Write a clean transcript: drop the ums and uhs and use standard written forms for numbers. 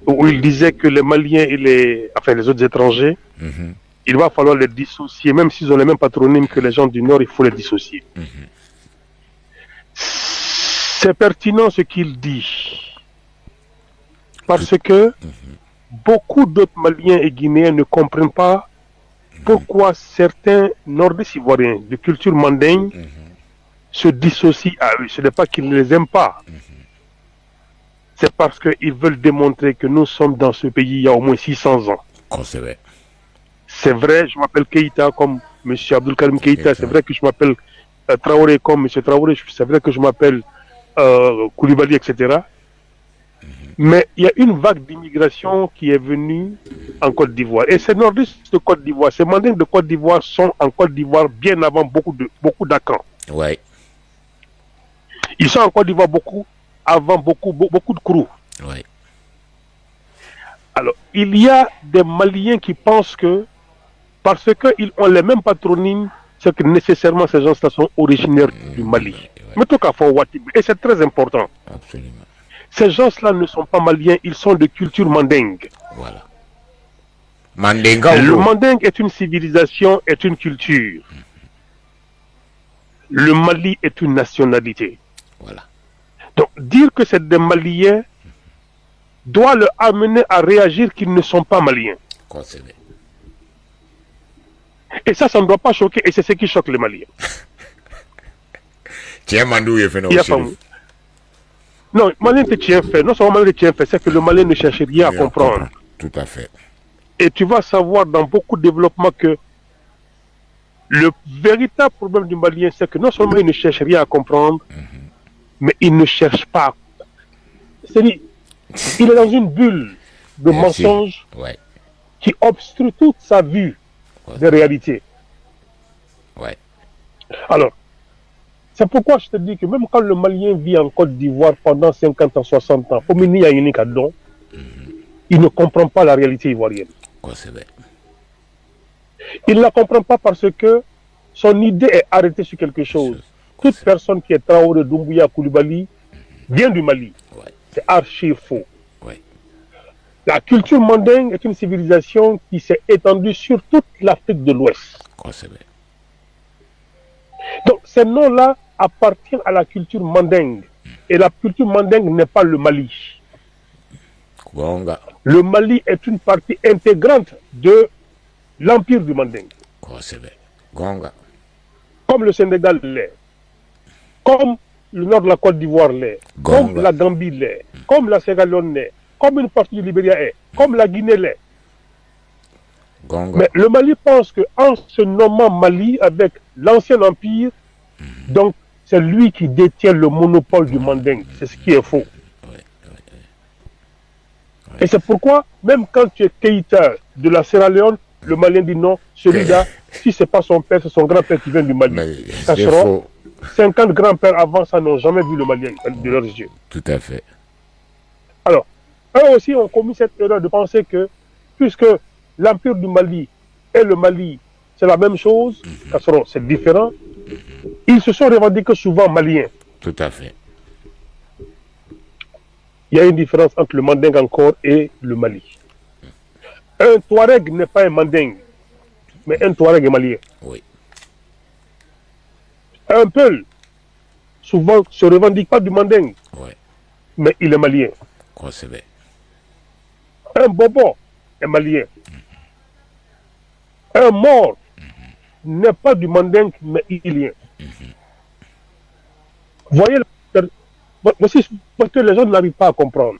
où il disait que les Maliens et les autres étrangers, il va falloir les dissocier, même s'ils ont les mêmes patronymes que les gens du Nord, il faut les dissocier. C'est pertinent ce qu'il dit, parce que beaucoup d'autres Maliens et Guinéens ne comprennent pas pourquoi certains Nordistes ivoiriens de culture mandingue se dissocient à eux. Ce n'est pas qu'ils ne les aiment pas. C'est parce qu'ils veulent démontrer que nous sommes dans ce pays il y a au moins 600 ans. C'est vrai, je m'appelle Keïta comme M. Abdul Karim Keïta. C'est vrai que je m'appelle Traoré comme M. Traoré. C'est vrai que je m'appelle Koulibaly, etc. Mais il y a une vague d'immigration qui est venue en Côte d'Ivoire. Et ces nordistes de Côte d'Ivoire, ces mandingues de Côte d'Ivoire sont en Côte d'Ivoire bien avant beaucoup d'Akans. Ouais. Ils sont en Côte d'Ivoire avant beaucoup de Kourou. Ouais. Alors, il y a des Maliens qui pensent que parce qu'ils ont les mêmes patronymes, c'est que nécessairement ces gens-là sont originaires du Mali. Mais tout cas, et c'est très important. Absolument. Ces gens-là ne sont pas maliens, ils sont de culture mandingue. Voilà. Mandinga. Le mandingue est une civilisation, est une culture. Le Mali est une nationalité. Voilà. Donc, dire que c'est des Maliens doit le amener à réagir qu'ils ne sont pas Maliens. Concevé. Et ça ne doit pas choquer, et c'est ce qui choque les Maliens. Tiens, Mandou, il fait non, Malien te tient fait. Non seulement Malien te tient fait, c'est que le Malien ne cherche rien à comprendre. Tout à fait. Et tu vas savoir dans beaucoup de développements que le véritable problème du Malien, c'est que non seulement il ne cherche rien à comprendre, mais il ne cherche pas. C'est-à-dire, il est dans une bulle de mensonges qui obstrue toute sa vue de réalité. Ouais. Alors, c'est pourquoi je te dis que même quand le Malien vit en Côte d'Ivoire pendant 50 ans, 60 ans, au Mini Kadon, il ne comprend pas la réalité ivoirienne. Il ne la comprend pas parce que son idée est arrêtée sur quelque chose. Toute personne qui est Traoré, Doumbouya, Koulibaly vient du Mali. C'est archi faux. La culture mandingue est une civilisation qui s'est étendue sur toute l'Afrique de l'Ouest. Donc ces noms-là appartiennent à la culture mandingue. Et la culture mandingue n'est pas le Mali. Le Mali est une partie intégrante de l'empire du Mandingue. Comme le Sénégal l'est. Comme le nord de la Côte d'Ivoire l'est. Comme la Gambie l'est. Comme la Sierra Leone l'est. Comme une partie du Libéria est. Comme la Guinée l'est. Mais le Mali pense qu'en se nommant Mali avec l'ancien empire, donc c'est lui qui détient le monopole du Mandingue. C'est ce qui est faux. Et c'est pourquoi, même quand tu es Keïta de la Sierra Leone, le Malien dit non, celui-là, si ce n'est pas son père, c'est son grand-père qui vient du Mali. Ça sera 50 grands-pères avant ça n'ont jamais vu le Malien de leurs yeux. Tout à fait. Alors, eux aussi ont commis cette erreur de penser que, puisque l'empire du Mali et le Mali, c'est la même chose, c'est différent, ils se sont revendiqués souvent maliens. Tout à fait. Il y a une différence entre le Mandingue encore et le Mali. Un Touareg n'est pas un Mandingue, mais un Touareg est malien. Oui. Un Peul, souvent, ne se revendique pas du Mandingue, mais il est malien. Un Bobo est malien. Un Mort n'est pas du Mandingue, mais il est. Voyez, voici ce que les gens n'arrivent pas à comprendre.